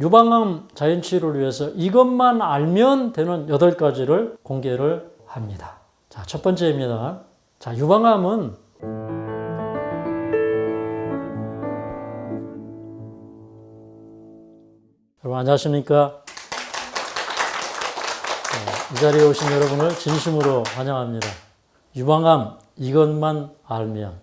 유방암 자연치유를 위해서 이것만 알면 되는 8가지를 공개를 합니다. 자, 첫 번째입니다. 자, 유방암은 여러분 안녕하십니까? 이 자리에 오신 여러분을 진심으로 환영합니다. 유방암 이것만 알면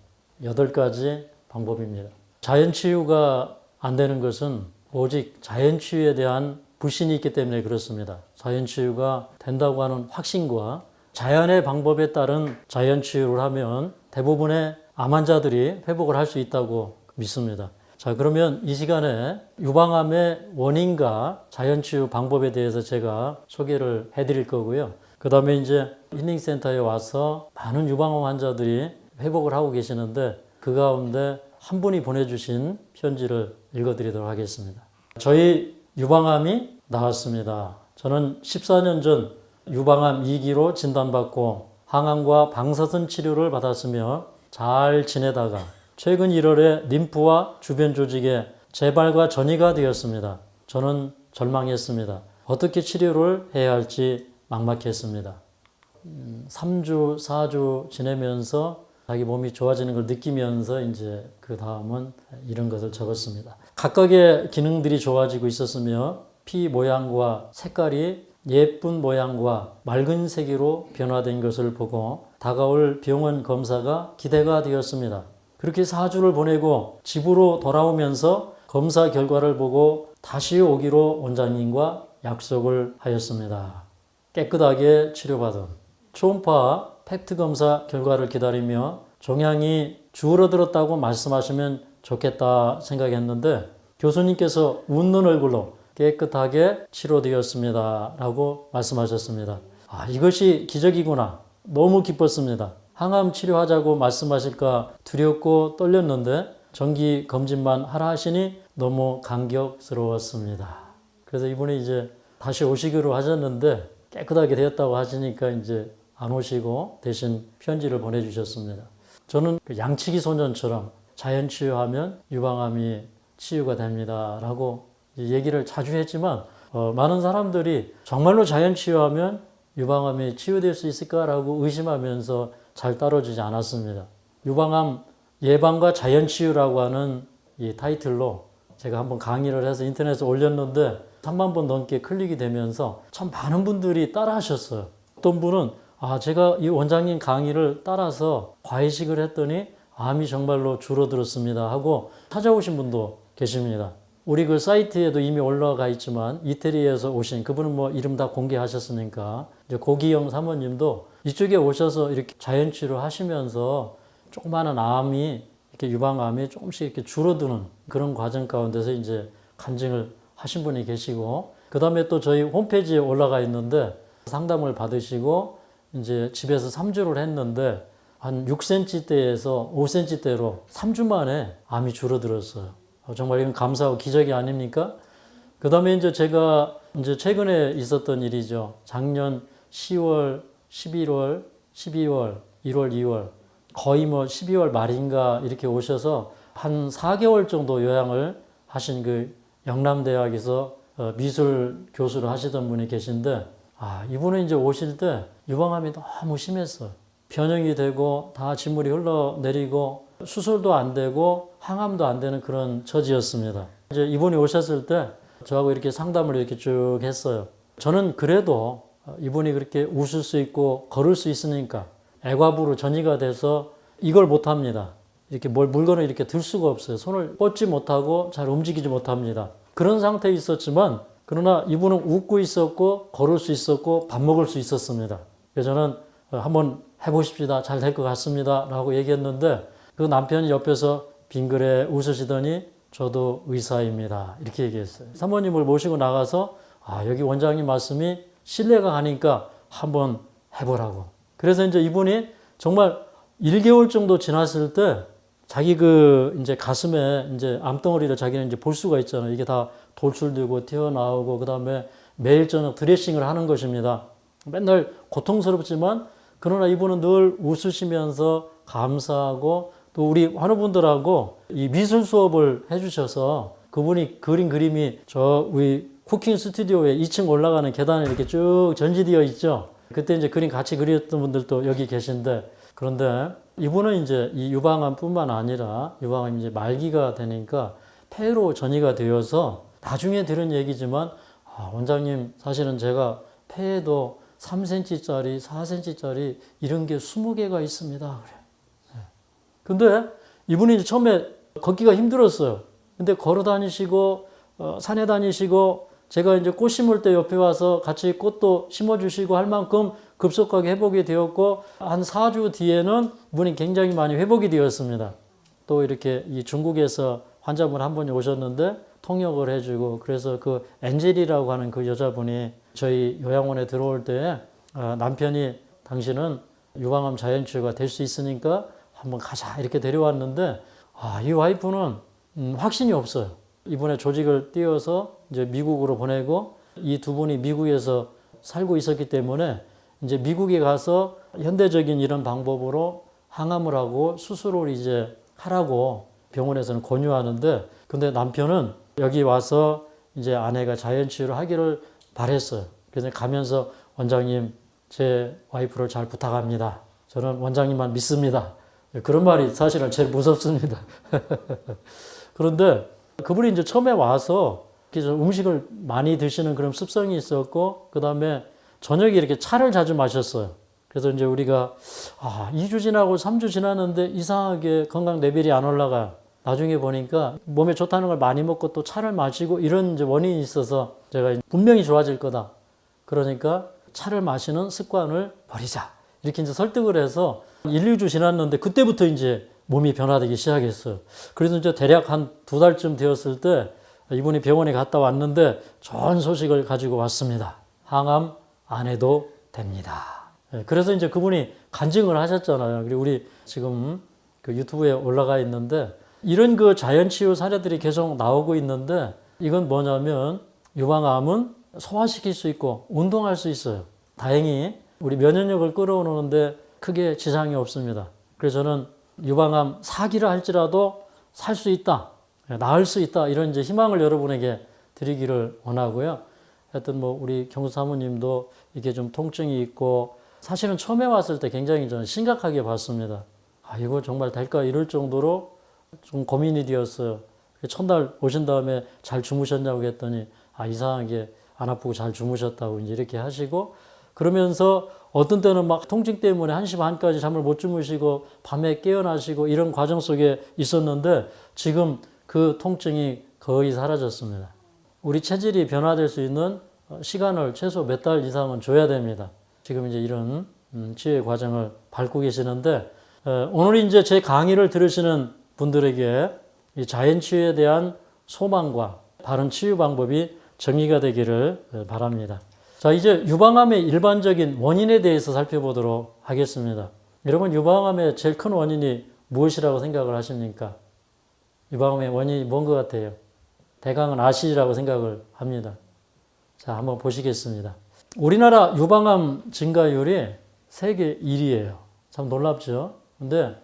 8가지 방법입니다. 자연치유가 안 되는 것은 오직 자연치유에 대한 불신이 있기 때문에 그렇습니다. 자연치유가 된다고 하는 확신과 자연의 방법에 따른 자연치유를 하면 대부분의 암 환자들이 회복을 할 수 있다고 믿습니다. 자, 그러면 이 시간에 유방암의 원인과 자연치유 방법에 대해서 제가 소개를 해드릴 거고요. 그 다음에 이제 힐링센터에 와서 많은 유방암 환자들이 회복을 하고 계시는데 그 가운데 한 분이 보내주신 편지를 읽어드리도록 하겠습니다. 저희 유방암이 나았습니다. 저는 14년 전 유방암 2기로 진단받고 항암과 방사선 치료를 받았으며 잘 지내다가 최근 1월에 림프와 주변 조직에 재발과 전이가 되었습니다. 저는 절망했습니다. 어떻게 치료를 해야 할지 막막했습니다. 3주, 4주 지내면서 자기 몸이 좋아지는 걸 느끼면서 이제 그 다음은 이런 것을 적었습니다. 각각의 기능들이 좋아지고 있었으며 피 모양과 색깔이 예쁜 모양과 맑은 색으로 변화된 것을 보고 다가올 병원 검사가 기대가 되었습니다. 그렇게 4주를 보내고 집으로 돌아오면서 검사 결과를 보고 다시 오기로 원장님과 약속을 하였습니다. 깨끗하게 치료받은 초음파 팩트 검사 결과를 기다리며 종양이 줄어들었다고 말씀하시면 좋겠다 생각했는데 교수님께서 웃는 얼굴로 깨끗하게 치료되었습니다 라고 말씀하셨습니다. 이것이 기적이구나. 너무 기뻤습니다. 항암 치료하자고 말씀하실까 두렵고 떨렸는데 정기 검진만 하라 하시니 너무 감격스러웠습니다. 그래서 이분이 이제 다시 오시기로 하셨는데 깨끗하게 되었다고 하시니까 이제 안 오시고 대신 편지를 보내주셨습니다. 저는 양치기 소년처럼 자연치유하면 유방암이 치유가 됩니다 라고 얘기를 자주 했지만 많은 사람들이 정말로 자연치유하면 유방암이 치유될 수 있을까라고 의심하면서 잘 따라주지 않았습니다. 유방암 예방과 자연치유라고 하는 이 타이틀로 제가 한번 강의를 해서 인터넷에 올렸는데 3만 번 넘게 클릭이 되면서 참 많은 분들이 따라 하셨어요. 어떤 분은 제가 이 원장님 강의를 따라서 과외식을 했더니 암이 정말로 줄어들었습니다 하고 찾아오신 분도 계십니다. 우리 그 사이트에도 이미 올라가 있지만 이태리에서 오신 그분은 뭐 이름 다 공개하셨으니까 이제 고기영 사모님도 이쪽에 오셔서 이렇게 자연치료 하시면서 조그마한 암이 이렇게 유방암이 조금씩 이렇게 줄어드는 그런 과정 가운데서 이제 간증을 하신 분이 계시고 그 다음에 또 저희 홈페이지에 올라가 있는데 상담을 받으시고 이제 집에서 3주를 했는데 한 6cm대에서 5cm대로 3주 만에 암이 줄어들었어요. 정말 이건 감사하고 기적이 아닙니까? 그 다음에 이제 제가 이제 최근에 있었던 일이죠. 작년 10월, 11월, 12월, 1월, 2월 거의 뭐 12월 말인가 이렇게 오셔서 한 4개월 정도 요양을 하신 그 영남대학에서 미술 교수를 하시던 분이 계신데 이분은 이제 오실 때 유방암이 너무 심했어요. 변형이 되고 다 진물이 흘러내리고 수술도 안 되고 항암도 안 되는 그런 처지였습니다. 이제 이분이 오셨을 때 저하고 이렇게 상담을 이렇게 쭉 했어요. 저는 그래도 이분이 그렇게 웃을 수 있고 걸을 수 있으니까 애과부로 전이가 돼서 이걸 못합니다. 이렇게 물건을 이렇게 들 수가 없어요. 손을 뻗지 못하고 잘 움직이지 못합니다. 그런 상태에 있었지만 그러나 이분은 웃고 있었고 걸을 수 있었고 밥 먹을 수 있었습니다. 그래서 저는 한번 해보십시다. 잘 될 것 같습니다. 라고 얘기했는데 그 남편이 옆에서 빙그레 웃으시더니 저도 의사입니다. 이렇게 얘기했어요. 사모님을 모시고 나가서 여기 원장님 말씀이 신뢰가 가니까 한번 해보라고. 그래서 이제 이분이 정말 1개월 정도 지났을 때 자기 이제 가슴에 이제 암덩어리를 자기는 이제 볼 수가 있잖아요. 이게 다 돌출되고 튀어나오고 그 다음에 매일 저녁 드레싱을 하는 것입니다. 맨날 고통스럽지만 그러나 이분은 늘 웃으시면서 감사하고 또 우리 환우분들하고 이 미술 수업을 해주셔서 그 그분이 그린 그림이 저 우리 쿠킹 스튜디오에 2층 올라가는 계단에 이렇게 쭉 전시되어 있죠. 그때 이제 그림 같이 그렸던 분들도 여기 계신데, 그런데 이분은 이제 이 유방암뿐만 아니라 유방암이 이제 말기가 되니까 폐로 전이가 되어서 나중에 들은 얘기지만, 원장님 사실은 제가 폐에도 3cm짜리, 4cm짜리 이런 게 20개가 있습니다. 그래. 근데 이분이 이제 처음에 걷기가 힘들었어요. 근데 걸어 다니시고 산에 다니시고 제가 이제 꽃 심을 때 옆에 와서 같이 꽃도 심어주시고 할 만큼 급속하게 회복이 되었고, 한 4주 뒤에는 이분이 굉장히 많이 회복이 되었습니다. 또 이렇게 이 중국에서 환자분 한 분이 오셨는데 통역을 해주고, 그래서 그 엔젤이라고 하는 그 여자분이 저희 요양원에 들어올 때 남편이 당신은 유방암 자연치유가 될 수 있으니까 한번 가자 이렇게 데려왔는데, 이 와이프는 확신이 없어요. 이번에 조직을 띄워서 이제 미국으로 보내고, 이 두 분이 미국에서 살고 있었기 때문에 이제 미국에 가서 현대적인 이런 방법으로 항암을 하고 수술을 이제 하라고 병원에서는 권유하는데, 근데 남편은 여기 와서 이제 아내가 자연치유를 하기를 바랬어요. 그래서 가면서 원장님 제 와이프를 잘 부탁합니다. 저는 원장님만 믿습니다. 그런 말이 사실은 제일 무섭습니다. 그런데 그분이 이제 처음에 와서 음식을 많이 드시는 그런 습성이 있었고, 그 다음에 저녁에 이렇게 차를 자주 마셨어요. 그래서 이제 우리가 2주 지나고 3주 지났는데 이상하게 건강 레벨이 안 올라가요. 나중에 보니까 몸에 좋다는 걸 많이 먹고 또 차를 마시고 이런 이제 원인이 있어서 제가 분명히 좋아질 거다. 그러니까 차를 마시는 습관을 버리자. 이렇게 이제 설득을 해서 1, 2주 지났는데 그때부터 이제 몸이 변화되기 시작했어요. 그래서 이제 대략 한 2달쯤 되었을 때 이분이 병원에 갔다 왔는데 좋은 소식을 가지고 왔습니다. 항암 안 해도 됩니다. 그래서 이제 그분이 간증을 하셨잖아요. 그리고 우리 지금 그 유튜브에 올라가 있는데, 이런 그 자연치유 사례들이 계속 나오고 있는데, 이건 뭐냐면 유방암은 소화시킬 수 있고 운동할 수 있어요. 다행히 우리 면역력을 끌어오는데 크게 지장이 없습니다. 그래서 저는 유방암 사기를 할지라도 살 수 있다, 나을 수 있다, 이런 이제 희망을 여러분에게 드리기를 원하고요. 하여튼 뭐 우리 경수 사모님도 이게 좀 통증이 있고, 사실은 처음에 왔을 때 굉장히 저는 심각하게 봤습니다. 이거 정말 될까 이럴 정도로 좀 고민이 되었어요. 첫날 오신 다음에 잘 주무셨냐고 했더니 이상하게 안 아프고 잘 주무셨다고 이제 이렇게 하시고, 그러면서 어떤 때는 막 통증 때문에 1시 반까지 잠을 못 주무시고 밤에 깨어나시고 이런 과정 속에 있었는데, 지금 그 통증이 거의 사라졌습니다. 우리 체질이 변화될 수 있는 시간을 최소 몇 달 이상은 줘야 됩니다. 지금 이제 이런 치유의 과정을 밟고 계시는데, 오늘 이제 제 강의를 들으시는 분들에게 이 자연치유에 대한 소망과 바른 치유 방법이 정리가 되기를 바랍니다. 자, 이제 유방암의 일반적인 원인에 대해서 살펴보도록 하겠습니다. 여러분, 유방암의 제일 큰 원인이 무엇이라고 생각을 하십니까? 유방암의 원인이 뭔 것 같아요? 대강은 아시리라고 생각을 합니다. 자, 한번 보시겠습니다. 우리나라 유방암 증가율이 세계 1위예요. 참 놀랍죠? 근데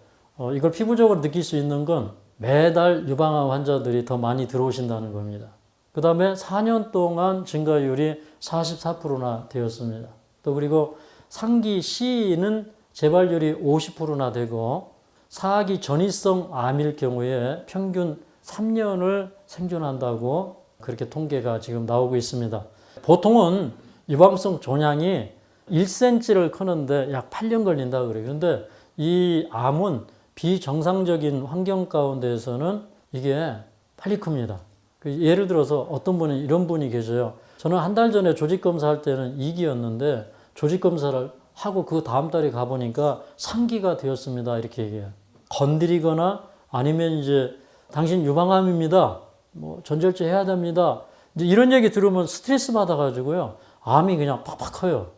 이걸 피부적으로 느낄 수 있는 건 매달 유방암 환자들이 더 많이 들어오신다는 겁니다. 그 다음에 4년 동안 증가율이 44%나 되었습니다. 또 그리고 상기 시는 재발률이 50%나 되고, 사기 전이성 암일 경우에 평균 3년을 생존한다고 그렇게 통계가 지금 나오고 있습니다. 보통은 유방성 종양이 1cm를 크는데 약 8년 걸린다 그래요. 그런데 이 암은 비정상적인 환경 가운데에서는 이게 빨리 큽니다. 예를 들어서 어떤 분이 이런 분이 계셔요. 저는 한 달 전에 조직검사 할 때는 2기였는데 조직검사를 하고 그 다음 달에 가보니까 3기가 되었습니다. 이렇게 얘기해요. 건드리거나 아니면 이제 당신 유방암입니다. 뭐 전절제 해야 됩니다. 이제 이런 얘기 들으면 스트레스 받아가지고요. 암이 그냥 팍팍 커요.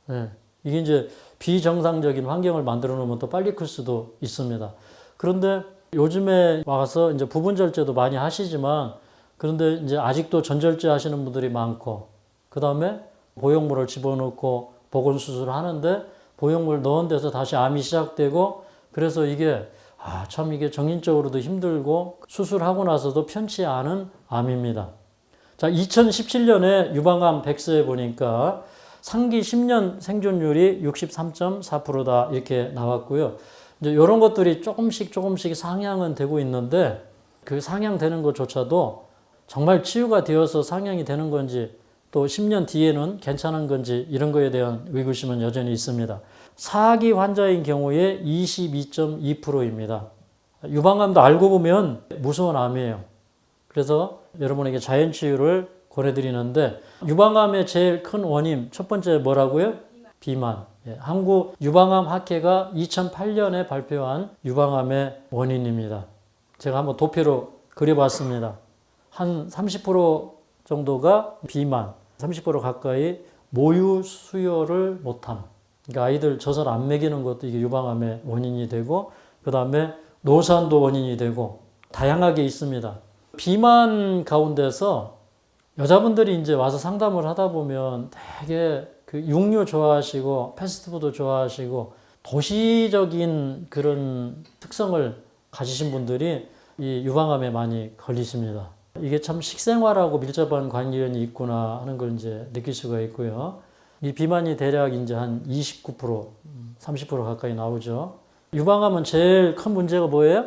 네. 이게 이제 비정상적인 환경을 만들어 놓으면 또 빨리 클 수도 있습니다. 그런데 요즘에 와서 이제 부분절제도 많이 하시지만, 그런데 이제 아직도 전절제 하시는 분들이 많고, 그 다음에 보형물을 집어넣고 보건수술을 하는데 보형물 넣은 데서 다시 암이 시작되고, 그래서 이게 참 이게 정신적으로도 힘들고 수술하고 나서도 편치 않은 암입니다. 자, 2017년에 유방암 백서에 보니까 상기 10년 생존율이 63.4%다 이렇게 나왔고요. 이제 이런 것들이 조금씩 상향은 되고 있는데 그 상향되는 것조차도 정말 치유가 되어서 상향이 되는 건지 또 10년 뒤에는 괜찮은 건지 이런 거에 대한 의구심은 여전히 있습니다. 4기 환자인 경우에 22.2%입니다. 유방암도 알고 보면 무서운 암이에요. 그래서 여러분에게 자연치유를 권해드리는데 유방암의 제일 큰 원인 첫 번째 뭐라고요? 비만. 한국 유방암 학회가 2008년에 발표한 유방암의 원인입니다. 제가 한번 도표로 그려봤습니다. 한 30% 정도가 비만, 30% 가까이 모유 수유를 못함. 그러니까 아이들 젖을 안 먹이는 것도 이게 유방암의 원인이 되고 그 다음에 노산도 원인이 되고 다양하게 있습니다. 비만 가운데서 여자분들이 이제 와서 상담을 하다 보면 되게 그 육류 좋아하시고 패스트푸드 좋아하시고 도시적인 그런 특성을 가지신 분들이 이 유방암에 많이 걸리십니다. 이게 참 식생활하고 밀접한 관련이 있구나 하는 걸 이제 느낄 수가 있고요. 이 비만이 대략 이제 한 29%, 30% 가까이 나오죠. 유방암은 제일 큰 문제가 뭐예요?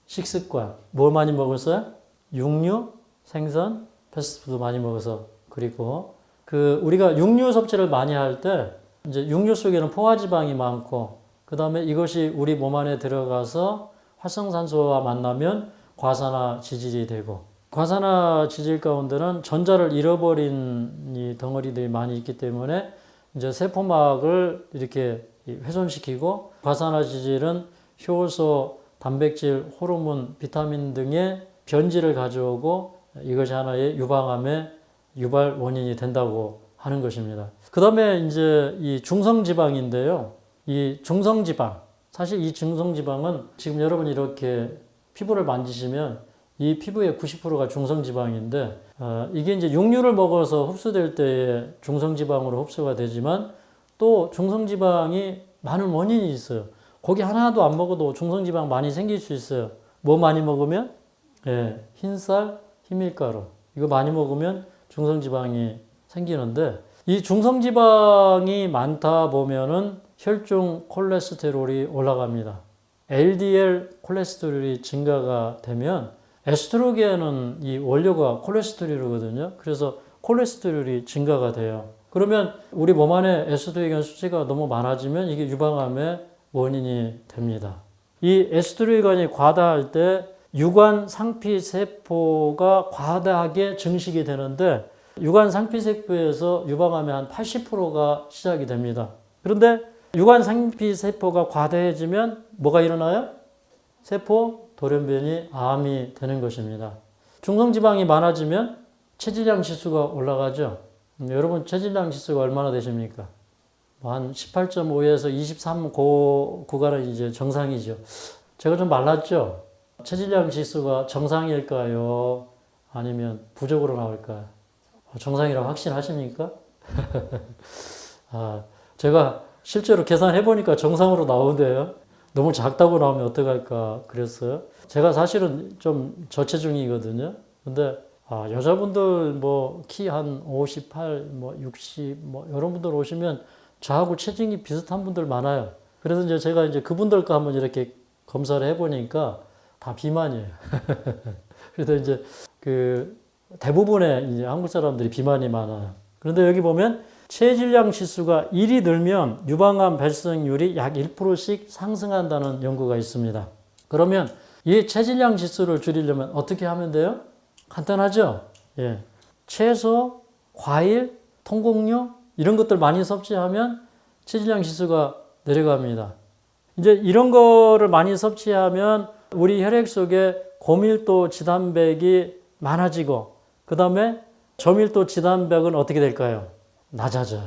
식습관. 뭘 많이 먹었어요? 육류, 생선, 패스트푸드 많이 먹어서. 그리고 우리가 육류 섭취를 많이 할 때 이제 육류 속에는 포화지방이 많고 그 다음에 이것이 우리 몸 안에 들어가서 활성산소와 만나면 과산화 지질이 되고 과산화 지질 가운데는 전자를 잃어버린 이 덩어리들이 많이 있기 때문에 이제 세포막을 이렇게 훼손시키고 과산화 지질은 효소, 단백질, 호르몬, 비타민 등의 변질을 가져오고 이것이 하나의 유방암의 유발 원인이 된다고 하는 것입니다. 그 다음에 이제 이 중성지방인데요. 이 중성지방, 사실 이 중성지방은 지금 여러분이 이렇게 피부를 만지시면 이 피부의 90%가 중성지방인데 이게 이제 육류를 먹어서 흡수될 때에 중성지방으로 흡수가 되지만 또 중성지방이 많은 원인이 있어요. 고기 하나도 안 먹어도 중성지방 많이 생길 수 있어요. 뭐 많이 먹으면? 흰쌀, 히밀가루. 이거 많이 먹으면 중성지방이 생기는데 이 중성지방이 많다 보면은 혈중 콜레스테롤이 올라갑니다. LDL 콜레스테롤이 증가가 되면 에스트로겐은 이 원료가 콜레스테롤이거든요. 그래서 콜레스테롤이 증가가 돼요. 그러면 우리 몸 안에 에스트로겐 수치가 너무 많아지면 이게 유방암의 원인이 됩니다. 이 에스트로겐이 과다할 때 유관 상피세포가 과다하게 증식이 되는데 유관 상피세포에서 유방암의 한 80%가 시작이 됩니다. 그런데 유관 상피세포가 과다해지면 뭐가 일어나요? 세포 돌연변이 암이 되는 것입니다. 중성지방이 많아지면 체질량 지수가 올라가죠. 여러분 체질량 지수가 얼마나 되십니까? 한 18.5에서 23 구간은 이제 정상이죠. 제가 좀 말랐죠? 체질량 지수가 정상일까요? 아니면 부족으로 나올까요? 정상이라고 확신하십니까? 제가 실제로 계산해 보니까 정상으로 나오는데요. 너무 작다고 나오면 어떡할까 그랬어요. 제가 사실은 좀 저체중이거든요. 근데 여자분들 뭐 키 한 58, 뭐 60, 뭐 이런 분들 오시면 저하고 체중이 비슷한 분들 많아요. 그래서 이제 제가 이제 그분들과 한번 이렇게 검사를 해보니까 다 비만이에요. 그래서 이제 대부분의 이제 한국 사람들이 비만이 많아요. 그런데 여기 보면 체질량 지수가 1이 늘면 유방암 발생률이 약 1%씩 상승한다는 연구가 있습니다. 그러면 이 체질량 지수를 줄이려면 어떻게 하면 돼요? 간단하죠? 채소, 과일, 통곡류 이런 것들 많이 섭취하면 체질량 지수가 내려갑니다. 이제 이런 거를 많이 섭취하면 우리 혈액 속에 고밀도 지단백이 많아지고 그 다음에 저밀도 지단백은 어떻게 될까요? 낮아져요.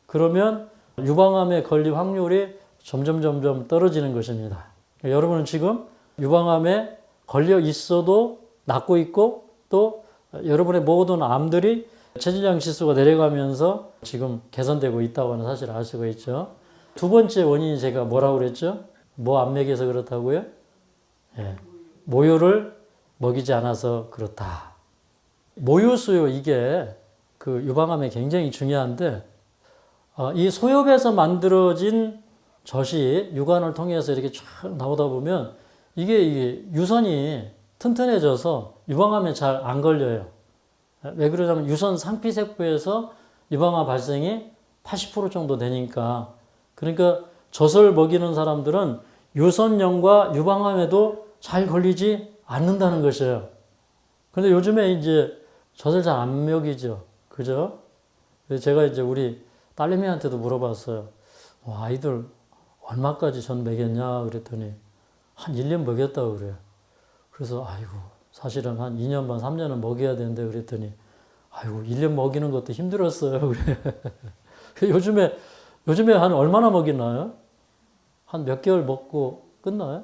그러면 유방암에 걸릴 확률이 점점 떨어지는 것입니다. 여러분은 지금 유방암에 걸려 있어도 낫고 있고 또 여러분의 모든 암들이 체질량 지수가 내려가면서 지금 개선되고 있다고 하는 사실을 알 수가 있죠. 두 번째 원인이 제가 뭐라고 그랬죠? 뭐 안 먹여서 그렇다고요? 예. 모유를 먹이지 않아서 그렇다. 모유수유 이게 그 유방암에 굉장히 중요한데 이 소엽에서 만들어진 젖이 유관을 통해서 이렇게 쫙 나오다 보면 이게 유선이 튼튼해져서 유방암에 잘 안 걸려요. 왜 그러냐면 유선 상피세포에서 유방암 발생이 80% 정도 되니까. 그러니까 젖을 먹이는 사람들은 유선염과 유방암에도 잘 걸리지 않는다는 것이에요. 근데 요즘에 이제 젖을 잘 안 먹이죠. 그죠? 제가 이제 우리 딸내미한테도 물어봤어요. 아이들 얼마까지 젖 먹였냐 그랬더니 한 1년 먹였다고 그래요. 그래서 아이고 사실은 한 2년 반 3년은 먹여야 되는데 그랬더니 아이고 1년 먹이는 것도 힘들었어요. 그래. 요즘에 한 얼마나 먹이나요? 한 몇 개월 먹고 끝나요?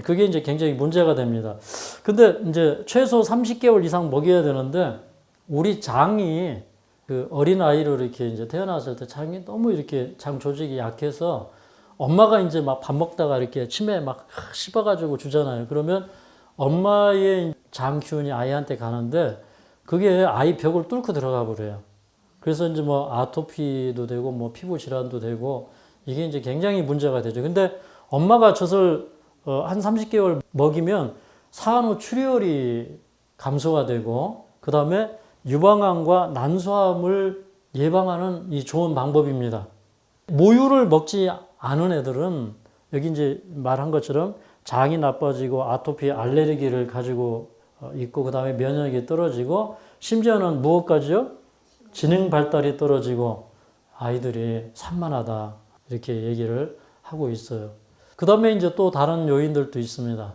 그게 이제 굉장히 문제가 됩니다. 근데 이제 최소 30개월 이상 먹여야 되는데 우리 장이 그 어린 아이를 이렇게 이제 태어났을 때 장이 너무 이렇게 장 조직이 약해서 엄마가 이제 막 밥 먹다가 이렇게 침에 막 씹어가지고 주잖아요. 그러면 엄마의 장 기운이 아이한테 가는데 그게 아이 벽을 뚫고 들어가 버려요. 그래서 이제 뭐 아토피도 되고 뭐 피부 질환도 되고 이게 이제 굉장히 문제가 되죠. 근데 엄마가 젖을 한 30개월 먹이면 산후 출혈이 감소가 되고 그 다음에 유방암과 난소암을 예방하는 이 좋은 방법입니다. 모유를 먹지 않은 애들은 여기 이제 말한 것처럼 장이 나빠지고 아토피 알레르기를 가지고 있고 그 다음에 면역력이 떨어지고 심지어는 무엇까지요? 지능 발달이 떨어지고 아이들이 산만하다 이렇게 얘기를 하고 있어요. 그 다음에 이제 또 다른 요인들도 있습니다.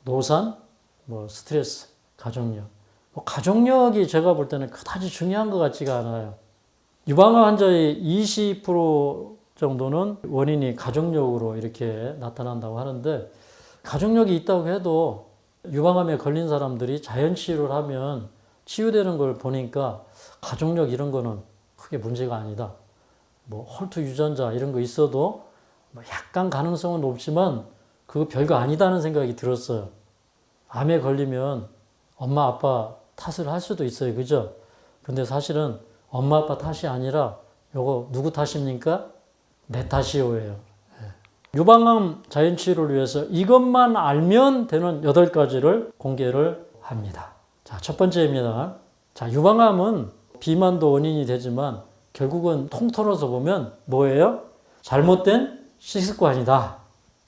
노산, 뭐 스트레스, 가족력. 가족력이 제가 볼 때는 그다지 중요한 것 같지가 않아요. 유방암 환자의 20% 정도는 원인이 가족력으로 이렇게 나타난다고 하는데 가족력이 있다고 해도 유방암에 걸린 사람들이 자연치유를 하면 치유되는 걸 보니까 가족력 이런 거는 크게 문제가 아니다. 뭐 홀투 유전자 이런 거 있어도 약간 가능성은 높지만 그거 별거 아니다는 생각이 들었어요. 암에 걸리면 엄마 아빠 탓을 할 수도 있어요. 그죠? 근데 사실은 엄마 아빠 탓이 아니라 요거 누구 탓입니까? 내 탓이요예요. 유방암 자연치유를 위해서 이것만 알면 되는 8가지를 공개를 합니다. 자, 첫 번째입니다. 자, 유방암은 비만도 원인이 되지만 결국은 통틀어서 보면 뭐예요? 잘못된 식습관이다.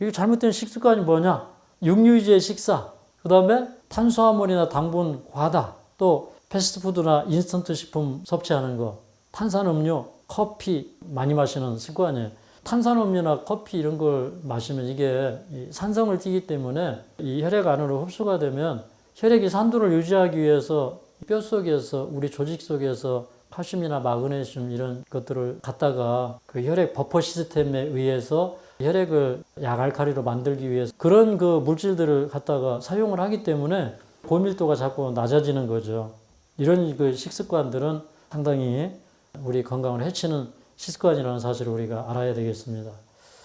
이게 잘못된 식습관이 뭐냐? 육류위주의 식사, 그 다음에 탄수화물이나 당분 과다, 또 패스트푸드나 인스턴트 식품 섭취하는 거, 탄산음료, 커피 많이 마시는 습관이에요. 탄산음료나 커피 이런 걸 마시면 이게 산성을 띠기 때문에 이 혈액 안으로 흡수가 되면 혈액이 산도를 유지하기 위해서 뼈 속에서 우리 조직 속에서 칼슘이나 마그네슘 이런 것들을 갖다가 그 혈액 버퍼 시스템에 의해서 혈액을 약알칼리로 만들기 위해서 그런 그 물질들을 갖다가 사용을 하기 때문에 고밀도가 자꾸 낮아지는 거죠. 이런 그 식습관들은 상당히 우리 건강을 해치는 식습관이라는 사실을 우리가 알아야 되겠습니다.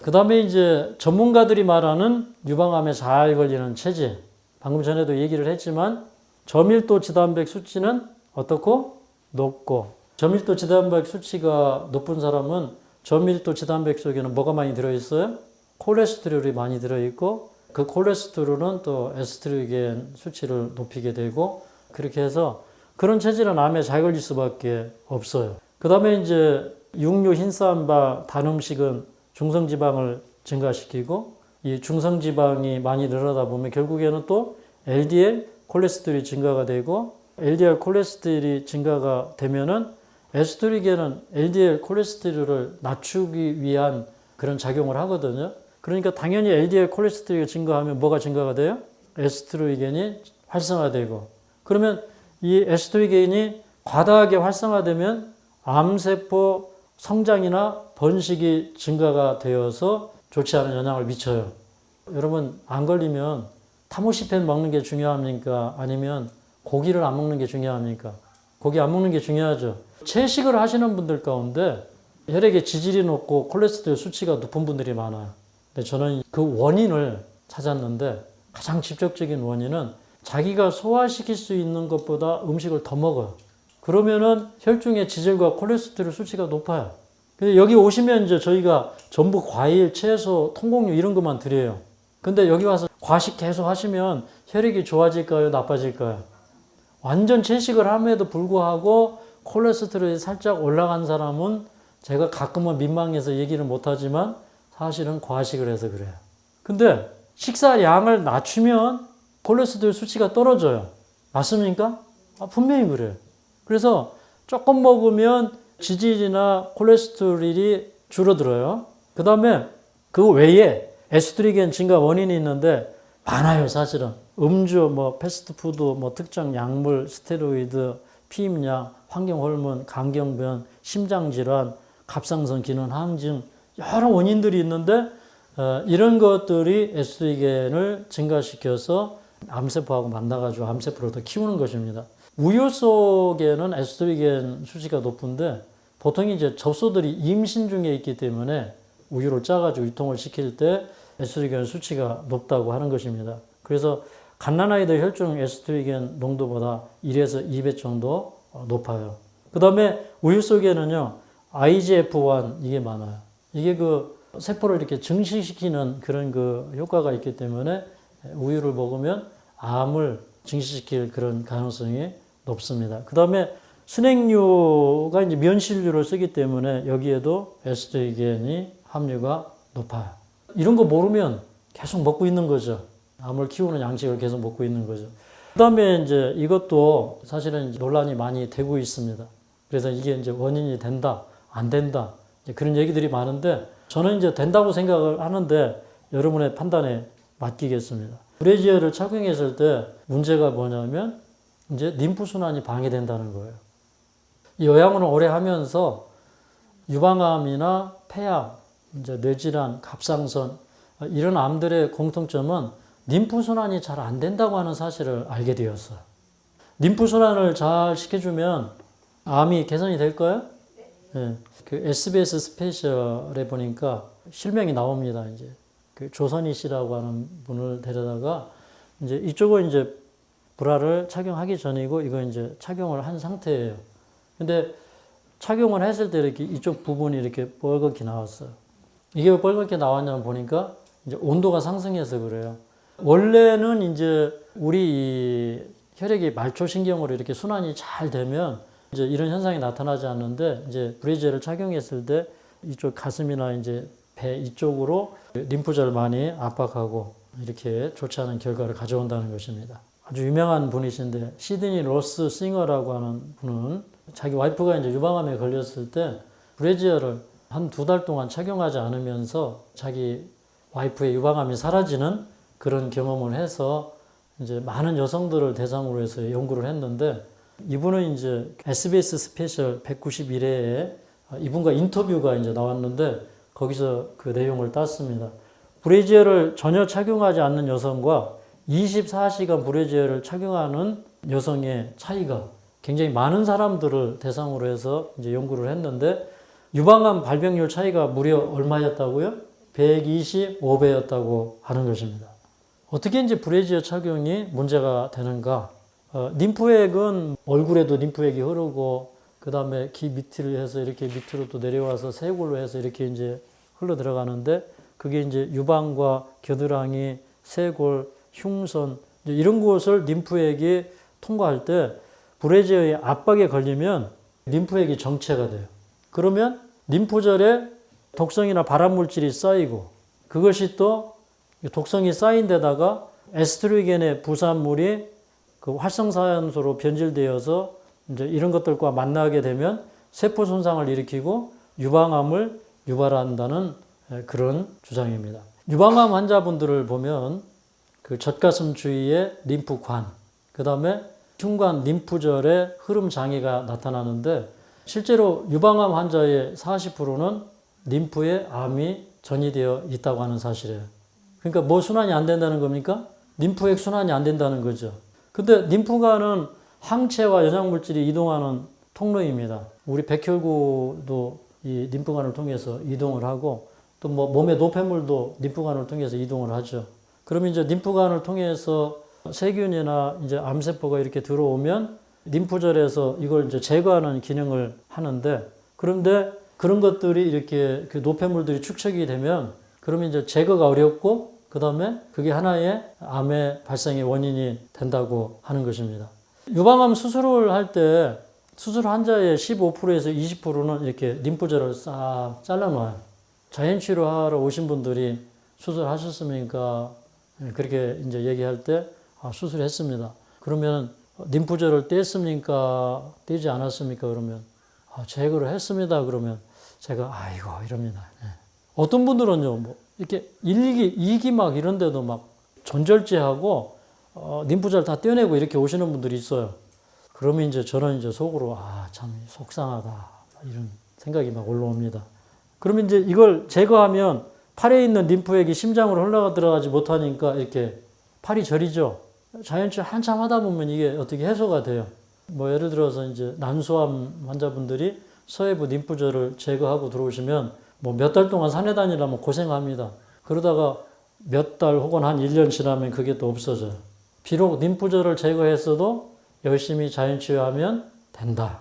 그 다음에 이제 전문가들이 말하는 유방암에 잘 걸리는 체질. 방금 전에도 얘기를 했지만 저밀도 지단백 수치는 어떻고? 높고. 저밀도 지단백 수치가 높은 사람은 저밀도 지단백 속에는 뭐가 많이 들어있어요? 콜레스테롤이 많이 들어있고 그 콜레스테롤은 또 에스트로겐 수치를 높이게 되고 그렇게 해서 그런 체질은 암에 잘 걸릴 수밖에 없어요. 그 다음에 이제 육류, 흰쌀밥, 단 음식은 중성지방을 증가시키고 이 중성지방이 많이 늘어나다 보면 결국에는 또 LDL 콜레스테롤이 증가가 되고 LDL 콜레스테롤이 증가가 되면은 에스트로겐은 LDL 콜레스테롤을 낮추기 위한 그런 작용을 하거든요. 그러니까 당연히 LDL 콜레스테롤이 증가하면 뭐가 증가가 돼요? 에스트로겐이 활성화되고 그러면 이 에스트로겐이 과다하게 활성화되면 암세포 성장이나 번식이 증가가 되어서 좋지 않은 영향을 미쳐요. 여러분 안 걸리면 타모시펜 먹는 게 중요합니까? 아니면 고기를 안 먹는 게 중요합니까? 고기 안 먹는 게 중요하죠. 채식을 하시는 분들 가운데 혈액에 지질이 높고 콜레스테롤 수치가 높은 분들이 많아요. 근데 저는 그 원인을 찾았는데 가장 직접적인 원인은 자기가 소화시킬 수 있는 것보다 음식을 더 먹어요. 그러면은 혈중의 지질과 콜레스테롤 수치가 높아요. 근데 여기 오시면 이제 저희가 전부 과일, 채소, 통곡류 이런 것만 드려요. 근데 여기 와서 과식 계속 하시면 혈액이 좋아질까요? 나빠질까요? 완전 채식을 함에도 불구하고 콜레스테롤이 살짝 올라간 사람은 제가 가끔은 민망해서 얘기를 못하지만 사실은 과식을 해서 그래요. 근데 식사량을 낮추면 콜레스테롤 수치가 떨어져요. 맞습니까? 분명히 그래요. 그래서 조금 먹으면 지질이나 콜레스테롤이 줄어들어요. 그 다음에 그 외에 에스트로겐 증가 원인이 있는데 많아요, 사실은. 음주, 패스트푸드, 특정 약물, 스테로이드, 피임약, 환경호르몬, 간경변, 심장질환, 갑상선 기능 항진 여러 원인들이 있는데 이런 것들이 에스트로겐을 증가시켜서 암세포하고 만나가지고 암세포를 더 키우는 것입니다. 우유 속에는 에스트로겐 수치가 높은데 보통 이제 젖소들이 임신 중에 있기 때문에 우유를 짜가지고 유통을 시킬 때 에스트로겐 수치가 높다고 하는 것입니다. 그래서 갓난아이들 혈중 에스트로겐 농도보다 1에서 2배 정도 높아요. 그 다음에 우유 속에는요, IGF-1 이게 많아요. 이게 그 세포를 이렇게 증식시키는 그런 그 효과가 있기 때문에 우유를 먹으면 암을 증식시킬 그런 가능성이 높습니다. 그 다음에 순행류가 이제 면실류를 쓰기 때문에 여기에도 에스트로겐이 함유가 높아요. 이런 거 모르면 계속 먹고 있는 거죠. 암을 키우는 양식을 계속 먹고 있는 거죠. 그 다음에 이제 이것도 사실은 이제 논란이 많이 되고 있습니다. 그래서 이게 이제 원인이 된다, 안 된다, 그런 얘기들이 많은데 저는 이제 된다고 생각을 하는데 여러분의 판단에 맡기겠습니다. 브래지어를 착용했을 때 문제가 뭐냐면 이제 림프순환이 방해된다는 거예요. 이 요양원을 오래 하면서 유방암이나 폐암, 이제 뇌질환, 갑상선 이런 암들의 공통점은 림프순환이 잘 안 된다고 하는 사실을 알게 되었어요. 림프순환을 잘 시켜주면 암이 개선이 될까요? 네. 그 SBS 스페셜에 보니까 실명이 나옵니다. 이제 그 조선희 씨라고 하는 분을 데려다가 이제 이쪽은 이제 브라를 착용하기 전이고 이거 이제 착용을 한 상태예요. 근데 착용을 했을 때 이렇게 이쪽 부분이 이렇게 뻘겋게 나왔어요. 이게 왜 뻘겋게 나왔냐면 보니까 이제 온도가 상승해서 그래요. 원래는 이제 우리 이 혈액이 말초신경으로 이렇게 순환이 잘 되면 이제 이런 현상이 나타나지 않는데 이제 브래지어를 착용했을 때 이쪽 가슴이나 이제 배 이쪽으로 림프절을 많이 압박하고 이렇게 좋지 않은 결과를 가져온다는 것입니다. 아주 유명한 분이신데 시드니 로스 싱어라고 하는 분은 자기 와이프가 이제 유방암에 걸렸을 때 브래지어를 한 2달 동안 착용하지 않으면서 자기 와이프의 유방암이 사라지는 그런 경험을 해서 이제 많은 여성들을 대상으로 해서 연구를 했는데 이분은 이제 SBS 스페셜 191회에 이분과 인터뷰가 이제 나왔는데 거기서 그 내용을 땄습니다. 브래지어를 전혀 착용하지 않는 여성과 24시간 브래지어를 착용하는 여성의 차이가 굉장히 많은 사람들을 대상으로 해서 이제 연구를 했는데 유방암 발병률 차이가 무려 얼마였다고요? 125배였다고 하는 것입니다. 어떻게 이제 브래지어 착용이 문제가 되는가? 림프액은 얼굴에도 림프액이 흐르고 그 다음에 귀 밑을 해서 이렇게 밑으로 또 내려와서 쇄골로 해서 이렇게 이제 흘러 들어가는데 그게 이제 유방과 겨드랑이, 쇄골, 흉선 이런 곳을 림프액이 통과할 때 브래지어의 압박에 걸리면 림프액이 정체가 돼요. 그러면 림프절에 독성이나 발암물질이 쌓이고 그것이 또 독성이 쌓인 데다가 에스트로겐의 부산물이 그 활성산소로 변질되어서 이제 이런 것들과 만나게 되면 세포 손상을 일으키고 유방암을 유발한다는 그런 주장입니다. 유방암 환자분들을 보면 그 젖가슴 주위에 림프관, 그 다음에 흉관 림프절에 흐름 장애가 나타나는데 실제로 유방암 환자의 40%는 림프에 암이 전이되어 있다고 하는 사실이에요. 그러니까 뭐 순환이 안 된다는 겁니까? 림프액 순환이 안 된다는 거죠. 근데 림프관은 항체와 영양물질이 이동하는 통로입니다. 우리 백혈구도 이 림프관을 통해서 이동을 하고 또 뭐 몸의 노폐물도 림프관을 통해서 이동을 하죠. 그러면 이제 림프관을 통해서 세균이나 이제 암세포가 이렇게 들어오면 림프절에서 이걸 이제 제거하는 기능을 하는데, 그런데 그런 것들이 이렇게 그 노폐물들이 축적이 되면 그러면 이제 제거가 어렵고 그 다음에 그게 하나의 암의 발생의 원인이 된다고 하는 것입니다. 유방암 수술을 할 때 수술 환자의 15%에서 20%는 이렇게 림프절을 싹 잘라놔요. 자연치료하러 오신 분들이 수술하셨습니까? 그렇게 이제 얘기할 때 수술했습니다. 그러면 림프절을 뗐습니까? 떼지 않았습니까? 그러면 제거를 했습니다. 그러면 제가 아이고 이럽니다. 어떤 분들은요, 뭐 이렇게 1기, 2기 막 이런데도 막 전절제하고 림프절 다 떼어내고 이렇게 오시는 분들이 있어요. 그러면 이제 저는 이제 속으로 참 속상하다 이런 생각이 막 올라옵니다. 그러면 이제 이걸 제거하면 팔에 있는 림프액이 심장으로 흘러 들어가지 못하니까 이렇게 팔이 저리죠. 자연치료 한참 하다 보면 이게 어떻게 해소가 돼요. 뭐 예를 들어서 이제 난소암 환자분들이 서해부 림프절을 제거하고 들어오시면 뭐 몇 달 동안 산에 다니려면 고생합니다. 그러다가 몇 달 혹은 한 1년 지나면 그게 또 없어져요. 비록 림프절을 제거했어도 열심히 자연치유하면 된다.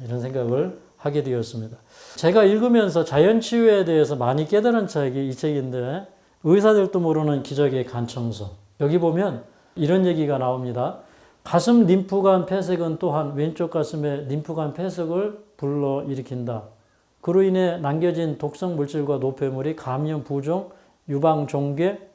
이런 생각을 하게 되었습니다. 제가 읽으면서 자연치유에 대해서 많이 깨달은 책이 이 책인데, 의사들도 모르는 기적의 간청서. 여기 보면 이런 얘기가 나옵니다. 가슴 림프관 폐색은 또한 왼쪽 가슴의 림프관 폐색을 불러일으킨다. 그로 인해 남겨진 독성 물질과 노폐물이 감염, 부종, 유방 종괴,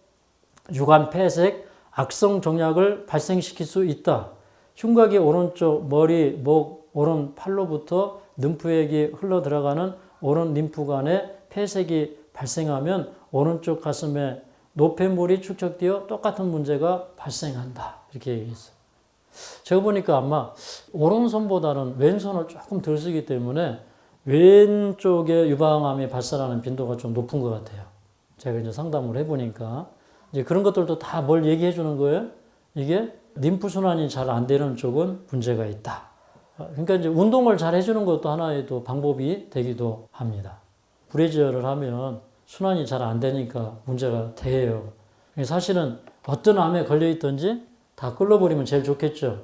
유관 폐색, 악성 종약을 발생시킬 수 있다. 흉곽의 오른쪽 머리, 목, 오른 팔로부터 림프액이 흘러 들어가는 오른 림프관에 폐색이 발생하면 오른쪽 가슴에 노폐물이 축적되어 똑같은 문제가 발생한다. 이렇게 얘기했어요. 제가 보니까 아마 오른손보다는 왼손을 조금 덜 쓰기 때문에 왼쪽에 유방암이 발생하는 빈도가 좀 높은 것 같아요. 제가 이제 상담을 해보니까 이제 그런 것들도 다 뭘 얘기해 주는 거예요? 이게 림프순환이 잘 안 되는 쪽은 문제가 있다. 그러니까 이제 운동을 잘 해주는 것도 하나의 또 방법이 되기도 합니다. 브래지어를 하면 순환이 잘 안 되니까 문제가 돼요. 사실은 어떤 암에 걸려있든지 다 끌어버리면 제일 좋겠죠.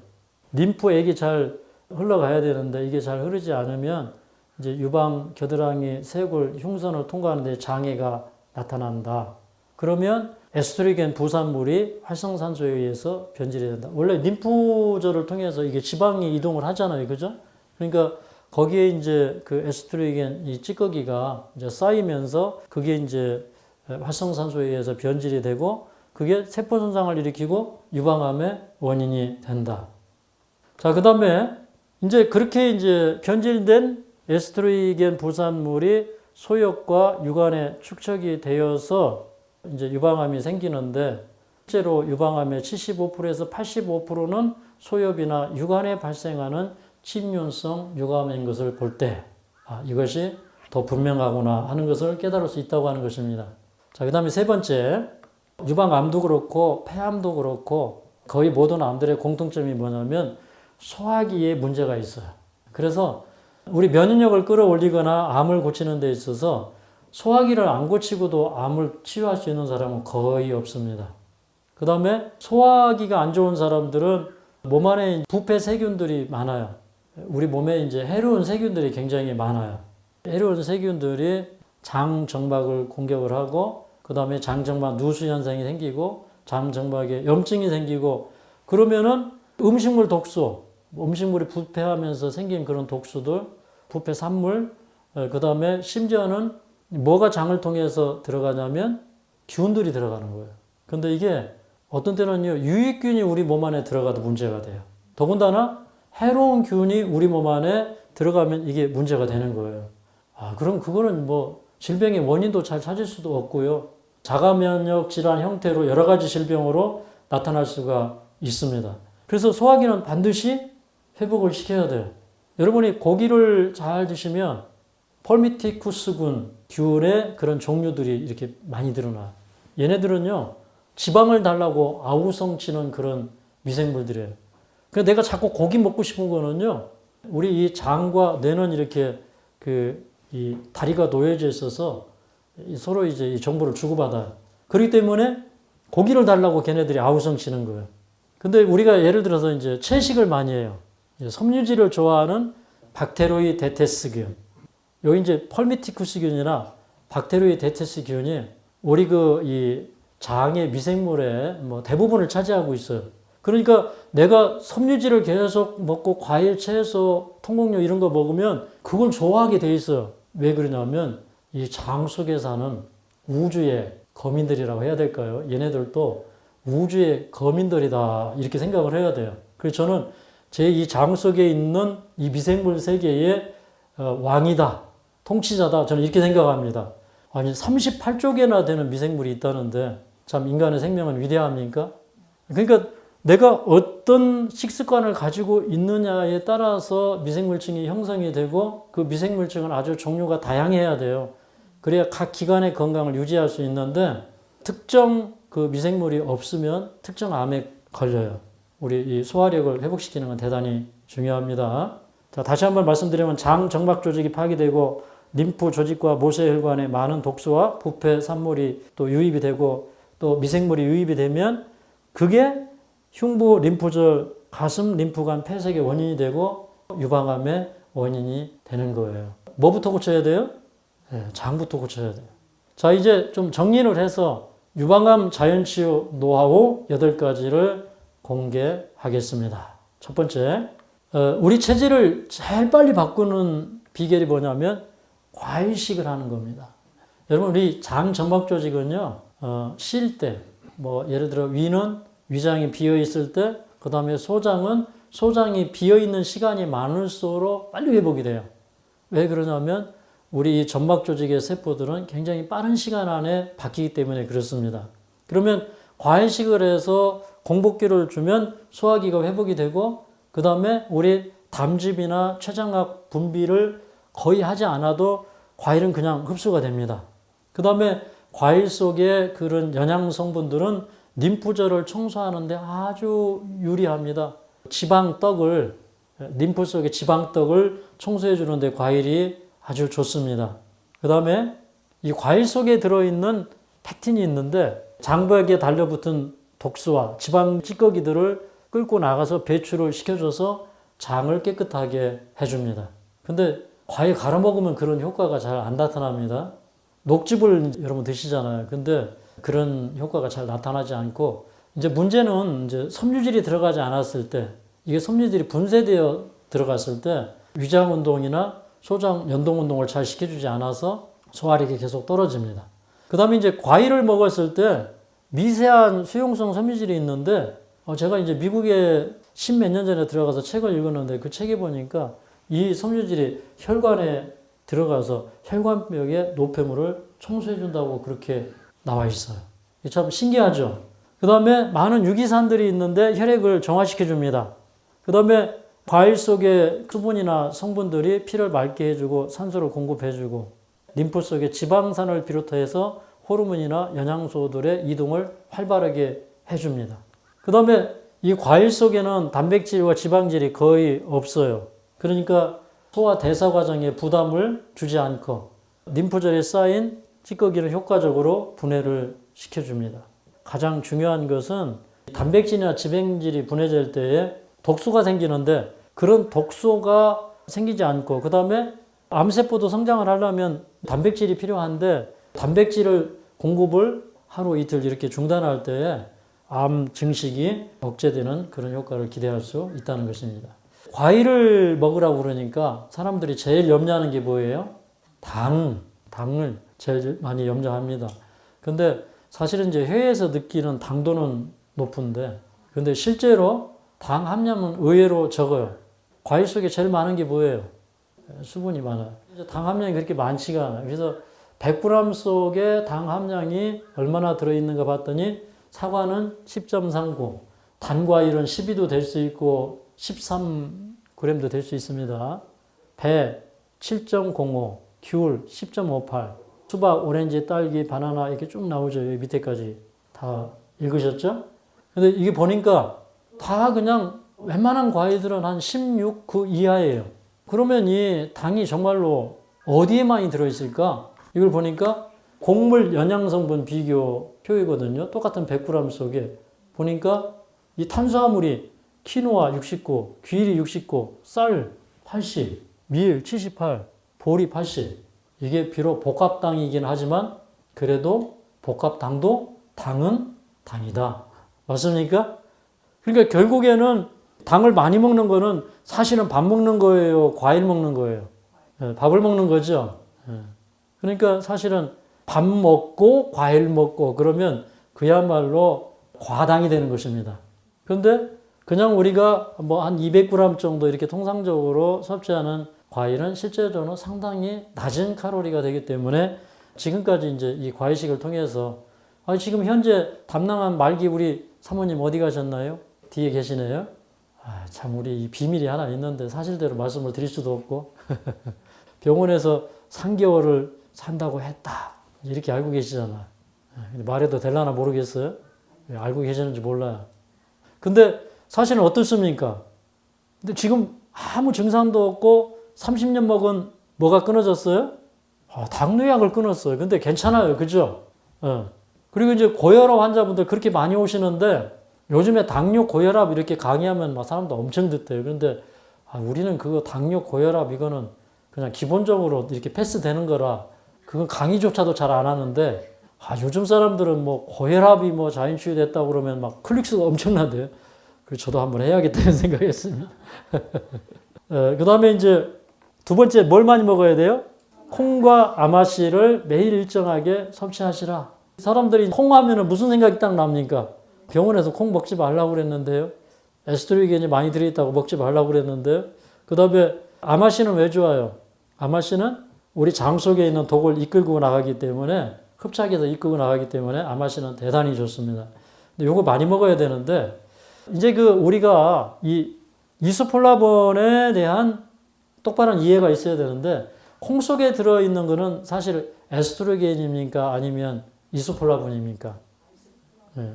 림프액이 잘 흘러가야 되는데 이게 잘 흐르지 않으면 이제 유방, 겨드랑이, 쇄골, 흉선을 통과하는데 장애가 나타난다. 그러면 에스트로겐 부산물이 활성산소에 의해서 변질이 된다. 원래 림프절을 통해서 이게 지방이 이동을 하잖아요. 그죠? 그러니까 거기에 이제 그 에스트로겐 이 찌꺼기가 이제 쌓이면서 그게 이제 활성산소에 의해서 변질이 되고 그게 세포 손상을 일으키고 유방암의 원인이 된다. 자, 그 다음에 이제 그렇게 이제 변질된 에스트로겐 부산물이 소엽과 유관에 축적이 되어서 이제 유방암이 생기는데, 실제로 유방암의 75%에서 85%는 소엽이나 유관에 발생하는 침윤성 유감인 것을 볼 때, 이것이 더 분명하구나 하는 것을 깨달을 수 있다고 하는 것입니다. 자, 그 다음에 세 번째, 유방암도 그렇고 폐암도 그렇고 거의 모든 암들의 공통점이 뭐냐면 소화기에 문제가 있어요. 그래서 우리 면역력을 끌어올리거나 암을 고치는 데 있어서 소화기를 안 고치고도 암을 치유할 수 있는 사람은 거의 없습니다. 그 다음에 소화기가 안 좋은 사람들은 몸 안에 부패 세균들이 많아요. 우리 몸에 이제 해로운 세균들이 굉장히 많아요. 해로운 세균들이 장정막을 공격을 하고 그 다음에 장정막 누수 현상이 생기고 장정막에 염증이 생기고 그러면은 음식물 독소, 음식물이 부패하면서 생긴 그런 독소들, 부패 산물, 그 다음에 심지어는 뭐가 장을 통해서 들어가냐면 균들이 들어가는 거예요. 근데 이게 어떤 때는요, 유익균이 우리 몸 안에 들어가도 문제가 돼요. 더군다나 해로운 균이 우리 몸 안에 들어가면 이게 문제가 되는 거예요. 그럼 그거는 뭐 질병의 원인도 잘 찾을 수도 없고요. 자가면역 질환 형태로 여러 가지 질병으로 나타날 수가 있습니다. 그래서 소화기는 반드시 회복을 시켜야 돼요. 여러분이 고기를 잘 드시면 폴미티쿠스군 균의 그런 종류들이 이렇게 많이 드러나요. 얘네들은요, 지방을 달라고 아우성치는 그런 미생물들이에요. 그러니까 내가 자꾸 고기 먹고 싶은 거는요, 우리 이 장과 뇌는 이렇게 이 다리가 놓여져 있어서 서로 이제 이 정보를 주고받아요. 그렇기 때문에 고기를 달라고 걔네들이 아우성 치는 거예요. 근데 우리가 예를 들어서 이제 채식을 많이 해요. 이제 섬유질을 좋아하는 박테로이데테스균. 여기 이제 펄미티쿠스균이나 박테로이데테스균이 우리 이 장의 미생물의 뭐 대부분을 차지하고 있어요. 그러니까 내가 섬유질을 계속 먹고 과일, 채소, 통곡류 이런 거 먹으면 그걸 좋아하게 돼 있어요. 왜 그러냐면 이 장 속에 사는 우주의 거민들이라고 해야 될까요? 얘네들도 우주의 거민들이다 이렇게 생각을 해야 돼요. 그래서 저는 제 이 장 속에 있는 이 미생물 세계의 왕이다, 통치자다 저는 이렇게 생각합니다. 아니 38조 개나 되는 미생물이 있다는데 참 인간의 생명은 위대합니까? 그러니까 내가 어떤 식습관을 가지고 있느냐에 따라서 미생물층이 형성이 되고 그 미생물층은 아주 종류가 다양해야 돼요. 그래야 각 기관의 건강을 유지할 수 있는데 특정 그 미생물이 없으면 특정 암에 걸려요. 우리 이 소화력을 회복시키는 건 대단히 중요합니다. 자, 다시 한번 말씀드리면 장 정막 조직이 파괴되고 림프 조직과 모세혈관에 많은 독소와 부패, 산물이 또 유입이 되고 또 미생물이 유입이 되면 그게 흉부, 림프절, 가슴, 림프관 폐색의 원인이 되고 유방암의 원인이 되는 거예요. 뭐부터 고쳐야 돼요? 네, 장부터 고쳐야 돼요. 자, 이제 좀 정리를 해서 유방암 자연치유 노하우 8가지를 공개하겠습니다. 첫 번째, 우리 체질을 제일 빨리 바꾸는 비결이 뭐냐면 과일식을 하는 겁니다. 여러분, 우리 장 정막 조직은요, 쉴 때, 뭐 예를 들어 위는 위장이 비어 있을 때, 그 다음에 소장은 소장이 비어 있는 시간이 많을수록 빨리 회복이 돼요. 왜 그러냐면 우리 이 점막 조직의 세포들은 굉장히 빠른 시간 안에 바뀌기 때문에 그렇습니다. 그러면 과일식을 해서 공복기를 주면 소화기가 회복이 되고 그 다음에 우리 담즙이나 췌장악 분비를 거의 하지 않아도 과일은 그냥 흡수가 됩니다. 그 다음에 과일 속에 그런 영양 성분들은 림프절을 청소하는데 아주 유리합니다. 지방떡을, 림프 속의 지방떡을 청소해 주는데 과일이 아주 좋습니다. 그 다음에 이 과일 속에 들어있는 팩틴이 있는데 장벽에 달려붙은 독소와 지방 찌꺼기들을 끌고 나가서 배출을 시켜줘서 장을 깨끗하게 해줍니다. 근데 과일 갈아 먹으면 그런 효과가 잘 안 나타납니다. 녹즙을 여러분 드시잖아요. 근데 그런 효과가 잘 나타나지 않고 이제 문제는 이제 섬유질이 들어가지 않았을 때 이게 섬유질이 분쇄되어 들어갔을 때 위장 운동이나 소장 연동 운동을 잘 시켜주지 않아서 소화력이 계속 떨어집니다. 그 다음에 이제 과일을 먹었을 때 미세한 수용성 섬유질이 있는데 제가 이제 미국에 10몇 년 전에 들어가서 책을 읽었는데 그 책에 보니까 이 섬유질이 혈관에 들어가서 혈관벽의 노폐물을 청소해 준다고 그렇게 나와 있어요. 참 신기하죠. 그 다음에 많은 유기산들이 있는데 혈액을 정화시켜 줍니다. 그 다음에 과일 속에 수분이나 성분들이 피를 맑게 해주고 산소를 공급해주고 림프 속에 지방산을 비롯해서 호르몬이나 영양소들의 이동을 활발하게 해줍니다. 그 다음에 이 과일 속에는 단백질과 지방질이 거의 없어요. 그러니까 소화 대사 과정에 부담을 주지 않고 림프절에 쌓인 찌꺼기를 효과적으로 분해를 시켜줍니다. 가장 중요한 것은 단백질이나 지방질이 분해될 때에 독소가 생기는데 그런 독소가 생기지 않고 그 다음에 암세포도 성장을 하려면 단백질이 필요한데 단백질을 공급을 하루 이틀 이렇게 중단할 때에 암 증식이 억제되는 그런 효과를 기대할 수 있다는 것입니다. 과일을 먹으라고 그러니까 사람들이 제일 염려하는 게 뭐예요? 당을 제일 많이 염려합니다. 근데 사실은 이제 회에서 느끼는 당도는 높은데 근데 실제로 당 함량은 의외로 적어요. 과일 속에 제일 많은 게 뭐예요? 수분이 많아요. 당 함량이 그렇게 많지가 않아요. 그래서 100g 속에 당 함량이 얼마나 들어있는가 봤더니 사과는 10.39, 단과일은 12도 될 수 있고 13g도 될 수 있습니다. 배 7.05, 귤 10.58, 수박, 오렌지, 딸기, 바나나 이렇게 쭉 나오죠. 여기 밑에까지 다 읽으셨죠? 근데 이게 보니까 다 그냥 웬만한 과일들은 한 16, 그 이하예요. 그러면 이 당이 정말로 어디에 많이 들어있을까? 이걸 보니까 곡물 영양성분 비교 표이거든요. 똑같은 100g 속에 보니까 이 탄수화물이 키노아 69, 귀리 69, 쌀 80, 밀 78, 보리 80. 이게 비록 복합당이긴 하지만 그래도 복합당도 당은 당이다. 맞습니까? 그러니까 결국에는 당을 많이 먹는 거는 사실은 밥 먹는 거예요? 과일 먹는 거예요? 밥을 먹는 거죠. 그러니까 사실은 밥 먹고 과일 먹고 그러면 그야말로 과당이 되는 것입니다. 그런데 그냥 우리가 뭐 한 200g 정도 이렇게 통상적으로 섭취하는 과일은 실제로는 상당히 낮은 칼로리가 되기 때문에 지금까지 이제 이 과일식을 통해서 지금 현재 담낭한 말기 우리 사모님 어디 가셨나요? 뒤에 계시네요. 참 우리 이 비밀이 하나 있는데 사실대로 말씀을 드릴 수도 없고 병원에서 3개월을 산다고 했다. 이렇게 알고 계시잖아. 말해도 될라나 모르겠어요. 알고 계시는지 몰라요. 근데 사실은 어떻습니까? 근데 지금 아무 증상도 없고 30년 먹은 뭐가 끊어졌어요? 당뇨약을 끊었어요. 근데 괜찮아요. 그죠? 그리고 이제 고혈압 환자분들 그렇게 많이 오시는데 요즘에 당뇨, 고혈압 이렇게 강의하면 막 사람도 엄청 듣대요. 그런데 우리는 그거 당뇨, 고혈압 이거는 그냥 기본적으로 이렇게 패스되는 거라 그건 강의조차도 잘 안 하는데 요즘 사람들은 뭐 고혈압이 뭐 자연치유됐다고 그러면 막 클릭수가 엄청나대요. 그래서 저도 한번 해야겠다는 생각했습니다. 그 다음에 이제 두 번째 뭘 많이 먹어야 돼요? 콩과 아마씨를 매일 일정하게 섭취하시라. 사람들이 콩 하면은 무슨 생각이 딱 납니까? 병원에서 콩 먹지 말라고 그랬는데요. 에스트로겐이 많이 들어있다고 먹지 말라고 그랬는데요. 그 다음에 아마씨는 왜 좋아요? 아마씨는 우리 장 속에 있는 독을 이끌고 나가기 때문에 흡착해서 이끌고 나가기 때문에 아마씨는 대단히 좋습니다. 근데 요거 많이 먹어야 되는데 이제 우리가 이 이소폴라본에 대한 똑바른 이해가 있어야 되는데 콩 속에 들어있는 거는 사실 에스트로겐입니까? 아니면 이소폴라본입니까? 네.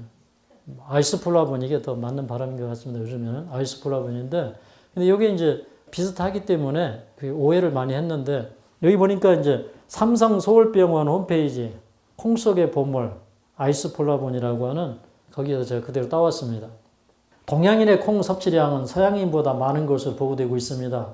아이소폴라본 이게 더 맞는 발음인 것 같습니다. 요즘에는 아이소폴라본인데 근데 이게 이제 비슷하기 때문에 오해를 많이 했는데 여기 보니까 이제 삼성 서울병원 홈페이지 콩 속의 보물 아이소폴라본이라고 하는 거기에서 제가 그대로 따왔습니다. 동양인의 콩 섭취량은 서양인보다 많은 것으로 보고되고 있습니다.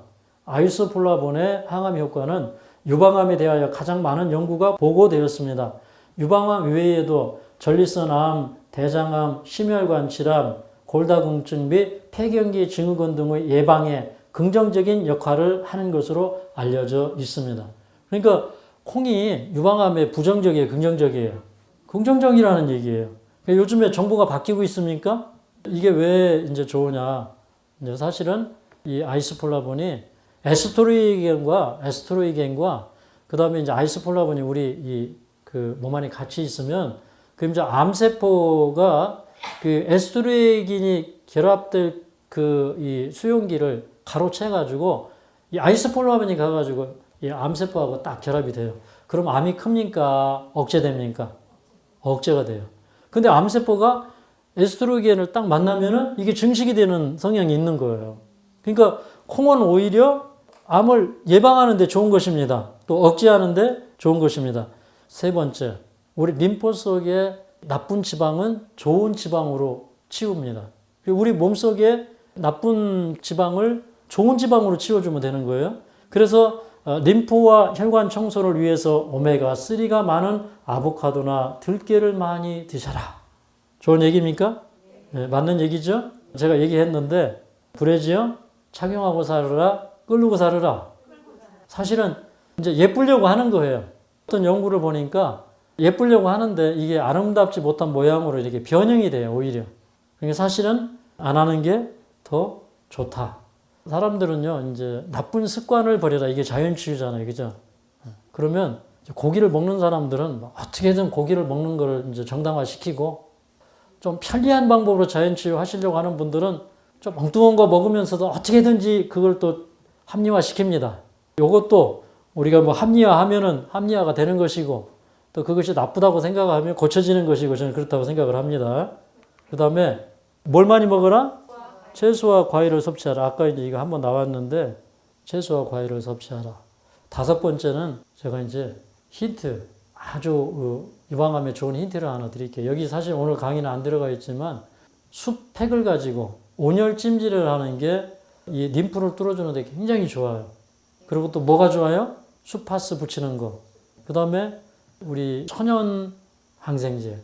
아이소폴라본의 항암 효과는 유방암에 대하여 가장 많은 연구가 보고되었습니다. 유방암 외에도 전립선암, 대장암, 심혈관 질환, 골다공증 및 폐경기 증후군 등의 예방에 긍정적인 역할을 하는 것으로 알려져 있습니다. 그러니까 콩이 유방암에 부정적이에요, 긍정적이에요? 긍정적이라는 얘기예요. 그러니까 요즘에 정보가 바뀌고 있습니까? 이게 왜 이제 좋으냐? 이제 사실은 이 아이소폴라본이 에스트로이겐과 그 다음에 이제 아이소폴라본이 우리 몸 안에 같이 있으면 그럼 이제 암세포가 에스트로겐이 결합될 이 수용기를 가로채가지고 이 아이소폴라본이 가가지고 이 암세포하고 딱 결합이 돼요. 그럼 암이 큽니까? 억제됩니까? 억제가 돼요. 근데 암세포가 에스트로겐을 딱 만나면은 이게 증식이 되는 성향이 있는 거예요. 그러니까 콩은 오히려 암을 예방하는 데 좋은 것입니다. 또 억제하는 데 좋은 것입니다. 세 번째, 우리 림프 속의 나쁜 지방은 좋은 지방으로 치웁니다. 우리 몸속에 나쁜 지방을 좋은 지방으로 치워주면 되는 거예요. 그래서 림프와 혈관 청소를 위해서 오메가3가 많은 아보카도나 들깨를 많이 드셔라. 좋은 얘기입니까? 네, 맞는 얘기죠? 제가 얘기했는데 불에지요? 착용하고 살으라, 끓고 살으라. 사실은 이제 예쁘려고 하는 거예요. 어떤 연구를 보니까 예쁘려고 하는데 이게 아름답지 못한 모양으로 이렇게 변형이 돼요, 오히려. 그러니까 사실은 안 하는 게 더 좋다. 사람들은요, 이제 나쁜 습관을 버려라. 이게 자연치유잖아요, 그죠? 그러면 고기를 먹는 사람들은 어떻게든 고기를 먹는 걸 이제 정당화시키고 좀 편리한 방법으로 자연치유 하시려고 하는 분들은 좀 엉뚱한 거 먹으면서도 어떻게든지 그걸 또 합리화시킵니다. 이것도 우리가 뭐 합리화하면은 합리화가 되는 것이고 또 그것이 나쁘다고 생각하면 고쳐지는 것이고 저는 그렇다고 생각을 합니다. 그 다음에 뭘 많이 먹어라? 채소와 과일을 섭취하라. 아까 이제 이거 한번 나왔는데 채소와 과일을 섭취하라. 다섯 번째는 제가 이제 힌트 아주 유방암에 좋은 힌트를 하나 드릴게요. 여기 사실 오늘 강의는 안 들어가 있지만 숲팩을 가지고 온열 찜질을 하는 게 이 림프를 뚫어주는데 굉장히 좋아요. 그리고 또 뭐가 좋아요? 숲파스 붙이는 거. 그 다음에 우리 천연 항생제,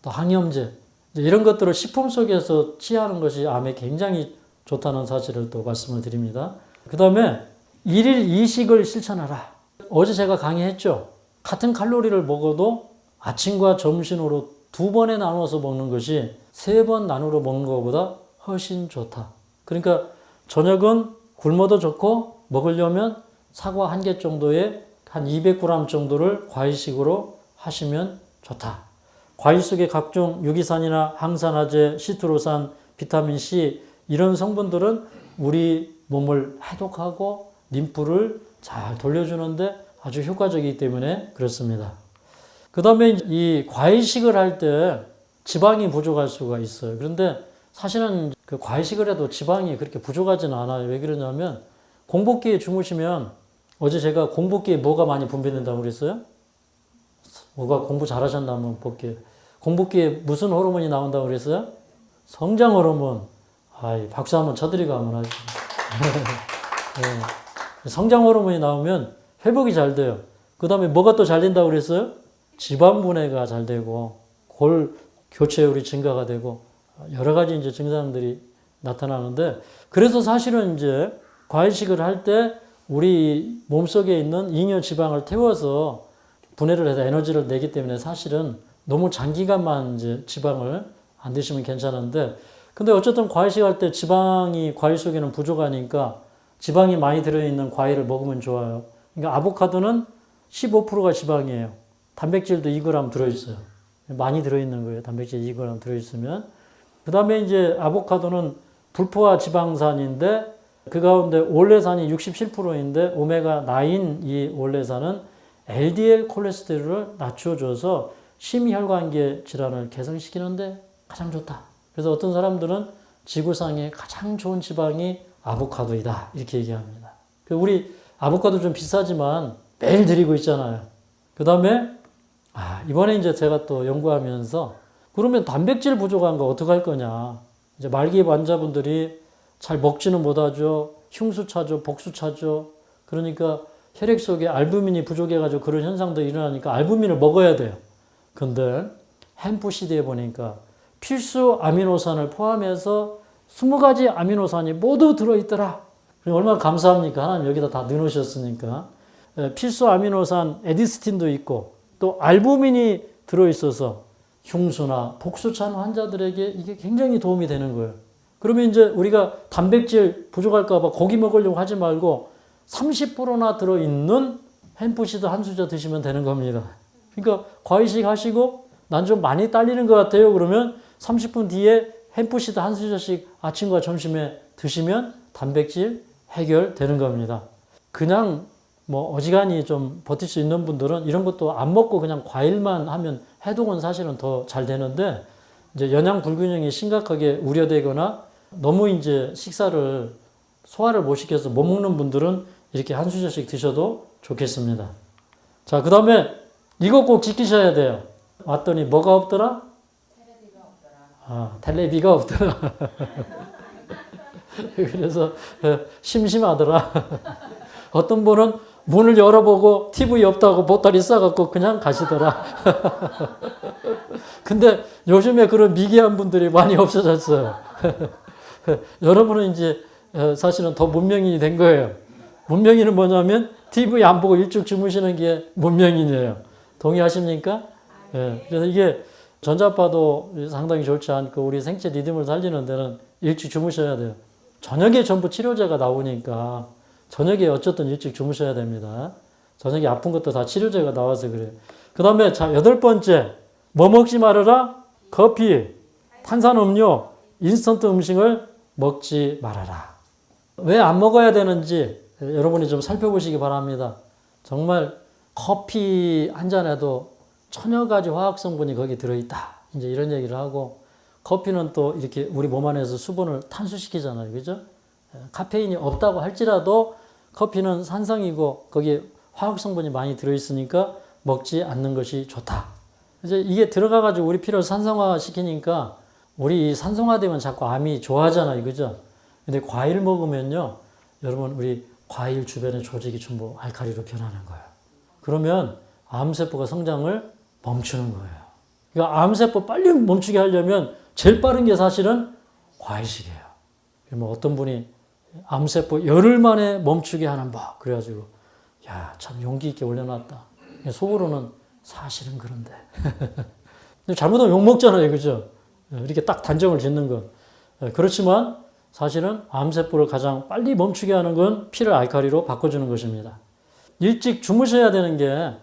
또 항염제 이런 것들을 식품 속에서 취하는 것이 암에 굉장히 좋다는 사실을 또 말씀을 드립니다. 그 다음에 1일 2식을 실천하라. 어제 제가 강의했죠. 같은 칼로리를 먹어도 아침과 점심으로 2번에 나눠서 먹는 것이 3번 나누어 먹는 것보다 훨씬 좋다. 그러니까 저녁은 굶어도 좋고 먹으려면 사과 1개 정도에 한 200g 정도를 과일식으로 하시면 좋다. 과일 속에 각종 유기산이나 항산화제, 시트로산, 비타민C 이런 성분들은 우리 몸을 해독하고 림프를 잘 돌려주는데 아주 효과적이기 때문에 그렇습니다. 그 다음에 이 과일식을 할 때 지방이 부족할 수가 있어요. 그런데 사실은 그 과일식을 해도 지방이 그렇게 부족하지는 않아요. 왜 그러냐면 공복기에 주무시면 어제 제가 공복기에 뭐가 많이 분비된다고 그랬어요? 뭐가 공부 잘하셨나 한번 볼게요. 공복기에 무슨 호르몬이 나온다고 그랬어요? 성장 호르몬. 아이, 박수 한번 쳐드리고 한번 하시죠. 네. 성장 호르몬이 나오면 회복이 잘 돼요. 그 다음에 뭐가 또 잘 된다고 그랬어요? 지방 분해가 잘 되고 골 교체율이 증가가 되고 여러 가지 이제 증상들이 나타나는데 그래서 사실은 이제 과일식을 할 때 우리 몸속에 있는 잉여 지방을 태워서 분해를 해서 에너지를 내기 때문에 사실은 너무 장기간만 이제 지방을 안 드시면 괜찮은데 근데 어쨌든 과일식 할 때 지방이 과일 속에는 부족하니까 지방이 많이 들어있는 과일을 먹으면 좋아요. 그러니까 아보카도는 15%가 지방이에요. 단백질도 2g 들어있어요. 많이 들어있는 거예요. 단백질 2g 들어있으면. 그 다음에 이제 아보카도는 불포화 지방산인데 그 가운데 올레산이 67%인데 오메가9 이 올레산은 LDL 콜레스테롤을 낮춰줘서 심혈관계 질환을 개선시키는데 가장 좋다. 그래서 어떤 사람들은 지구상에 가장 좋은 지방이 아보카도이다. 이렇게 얘기합니다. 우리 아보카도 좀 비싸지만 매일 드리고 있잖아요. 그 다음에 이번에 이제 제가 또 연구하면서 그러면 단백질 부족한 거 어떡할 거냐. 이제 말기 환자분들이 잘 먹지는 못하죠. 흉수차죠. 복수차죠. 그러니까 혈액 속에 알부민이 부족해가지고 그런 현상도 일어나니까 알부민을 먹어야 돼요. 근데 햄프시드에 보니까 필수 아미노산을 포함해서 20가지 아미노산이 모두 들어있더라. 얼마나 감사합니까? 하나님 여기다 다 넣어놓으셨으니까. 필수 아미노산 에디스틴도 있고 또 알부민이 들어있어서 흉수나 복수찬 환자들에게 이게 굉장히 도움이 되는 거예요. 그러면 이제 우리가 단백질 부족할까 봐 고기 먹으려고 하지 말고 30%나 들어있는 햄프시드 한 수저 드시면 되는 겁니다. 그러니까 과일식 하시고 난 좀 많이 딸리는 것 같아요. 그러면 30분 뒤에 햄프시드 한 수저씩 아침과 점심에 드시면 단백질 해결되는 겁니다. 그냥 뭐 어지간히 좀 버틸 수 있는 분들은 이런 것도 안 먹고 그냥 과일만 하면 해독은 사실은 더 잘 되는데 이제 영양 불균형이 심각하게 우려되거나 너무 이제 식사를 소화를 못 시켜서 못 먹는 분들은 이렇게 한 수저씩 드셔도 좋겠습니다. 자, 그 다음에 이거 꼭 지키셔야 돼요. 왔더니 뭐가 없더라? 텔레비가 없더라. 그래서 심심하더라. 어떤 분은 문을 열어보고 TV 없다고 보따리 싸갖고 그냥 가시더라. 근데 요즘에 그런 미개한 분들이 많이 없어졌어요. 여러분은 이제 사실은 더 문명인이 된 거예요. 문명인은 뭐냐면 TV 안 보고 일찍 주무시는 게 문명인이에요. 동의하십니까? 예. 그래서 이게 전자파도 상당히 좋지 않고 우리 생체 리듬을 살리는 데는 일찍 주무셔야 돼요. 저녁에 전부 치료제가 나오니까 저녁에 어쨌든 일찍 주무셔야 됩니다. 저녁에 아픈 것도 다 치료제가 나와서 그래요. 그 다음에 자, 8번째. 뭐 먹지 말아라? 커피, 탄산음료, 인스턴트 음식을 먹지 말아라. 왜 안 먹어야 되는지 여러분이 좀 살펴보시기 바랍니다. 정말 커피 한 잔에도 천여 가지 화학 성분이 거기 들어있다. 이제 이런 얘기를 하고 커피는 또 이렇게 우리 몸 안에서 수분을 탄수시키잖아요. 그죠? 카페인이 없다고 할지라도 커피는 산성이고 거기에 화학 성분이 많이 들어있으니까 먹지 않는 것이 좋다. 이제 이게 들어가가지고 우리 피를 산성화 시키니까 우리 이 산성화되면 자꾸 암이 좋아하잖아요. 그죠? 근데 과일 먹으면요. 여러분, 우리 과일 주변의 조직이 전부 알칼리로 변하는 거예요. 그러면 암세포가 성장을 멈추는 거예요. 그러니까 암세포 빨리 멈추게 하려면 제일 빠른 게 사실은 과일식이에요. 뭐 어떤 분이 암세포 열흘 만에 멈추게 하는 법. 그래가지고, 야, 참 용기 있게 올려놨다. 속으로는 사실은 그런데. 잘못하면 욕먹잖아요. 그죠? 이렇게 딱 단정을 짓는 건. 그렇지만 사실은 암세포를 가장 빨리 멈추게 하는 건 피를 알칼리로 바꿔주는 것입니다. 일찍 주무셔야 되는 게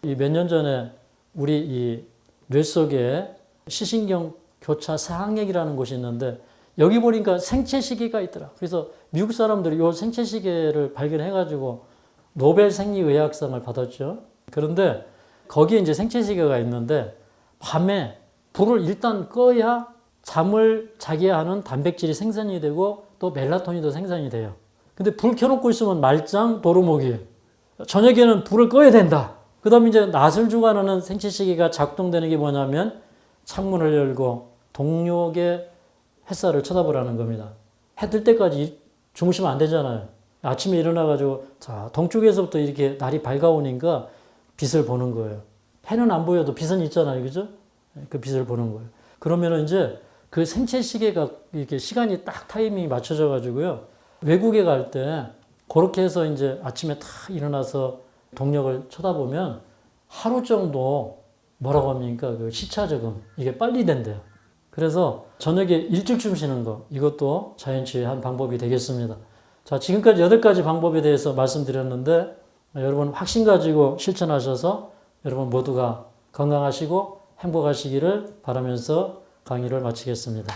몇 년 전에 우리 이 뇌 속에 시신경 교차 사항액이라는 곳이 있는데 여기 보니까 생체 시계가 있더라. 그래서 미국 사람들이 이 생체 시계를 발견해가지고 노벨 생리의학상을 받았죠. 그런데 거기에 이제 생체 시계가 있는데 밤에 불을 일단 꺼야 잠을 자게 하는 단백질이 생산이 되고 또 멜라토닌도 생산이 돼요. 근데 불 켜놓고 있으면 말짱 도루묵이에요. 저녁에는 불을 꺼야 된다. 그 다음에 이제 낫을 주관하는 생체 시계가 작동되는 게 뭐냐면 창문을 열고 동력의 햇살을 쳐다보라는 겁니다. 해 뜰 때까지 주무시면 안 되잖아요. 아침에 일어나가지고 자 동쪽에서부터 이렇게 날이 밝아오니까 빛을 보는 거예요. 해는 안 보여도 빛은 있잖아요. 그죠? 그 빛을 보는 거예요. 그러면은 이제 그 생체 시계가 이렇게 시간이 딱 타이밍이 맞춰져 가지고요. 외국에 갈 때 그렇게 해서 이제 아침에 딱 일어나서 동력을 쳐다보면 하루 정도 뭐라고 합니까? 그 시차적응 이게 빨리 된대요. 그래서 저녁에 일찍 주무시는 거 이것도 자연치유의 한 방법이 되겠습니다. 자, 지금까지 8가지 방법에 대해서 말씀드렸는데 여러분 확신 가지고 실천하셔서 여러분 모두가 건강하시고 행복하시기를 바라면서 강의를 마치겠습니다.